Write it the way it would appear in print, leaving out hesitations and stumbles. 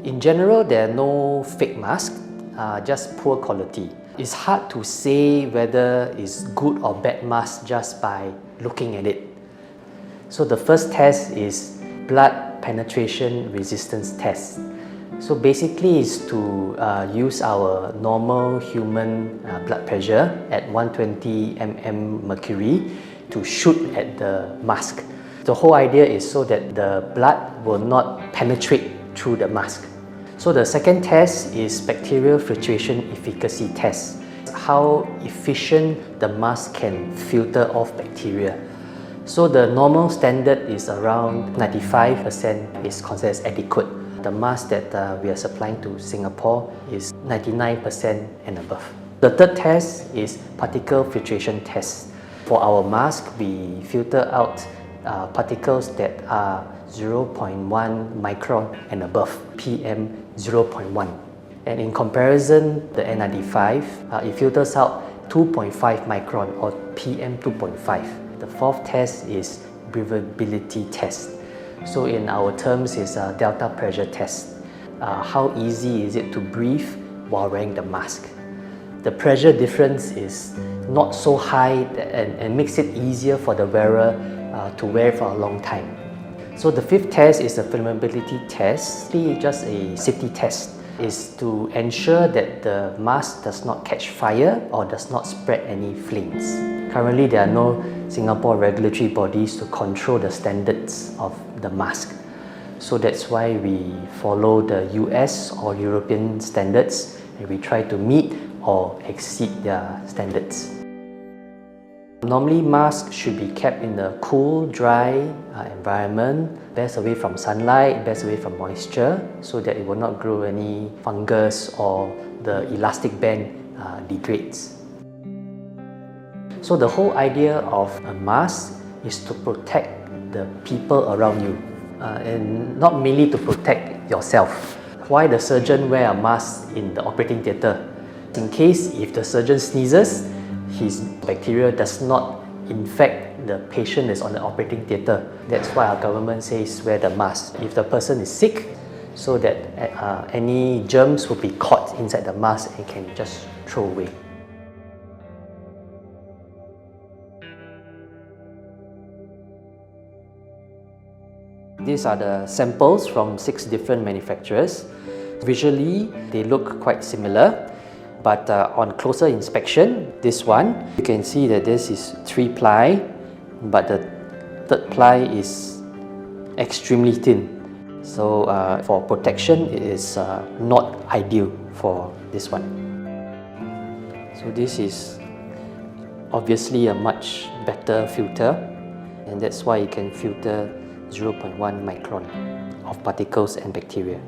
In general, there are no fake masks, just poor quality. It's hard to say whether it's good or bad mask just by looking at it. So the first test is blood penetration resistance test. So basically it's to use our normal human blood pressure at 120 mm mercury to shoot at the mask. The whole idea is so that the blood will not penetrate through the mask. So the second test is bacterial filtration efficacy test. How efficient the mask can filter off bacteria. So the normal standard is around 95% is considered as adequate. The mask that we are supplying to Singapore is 99% and above. The third test is particle filtration test. For our mask, we filter out particles that are 0.1 micron and above, PM 0.1. And in comparison, the N95, it filters out 2.5 micron or PM 2.5. The fourth test is breathability test. So in our terms, it's a delta pressure test. How easy is it to breathe while wearing the mask? The pressure difference is not so high and makes it easier for the wearer to wear for a long time. So the fifth test is a flammability test. It's just a safety test. Is to ensure that the mask does not catch fire or does not spread any flames. Currently, there are no Singapore regulatory bodies to control the standards of the mask. So that's why we follow the US or European standards and we try to meet or exceed their standards. Normally, masks should be kept in a cool, dry environment, best away from sunlight, best away from moisture, so that it will not grow any fungus or the elastic band degrades. So the whole idea of a mask is to protect the people around you and not merely to protect yourself. Why the surgeon wear a mask in the operating theatre? In case if the surgeon sneezes, his bacteria does not infect the patient that's on the operating theatre. That's why our government says wear the mask. If the person is sick, so that any germs will be caught inside the mask and can just throw away. These are the samples from 6 different manufacturers. Visually, they look quite similar. But on closer inspection, this one, you can see that this is 3-ply, but the 3rd ply is extremely thin. So for protection, it is not ideal for this one. So this is obviously a much better filter, and that's why it can filter 0.1 micron of particles and bacteria.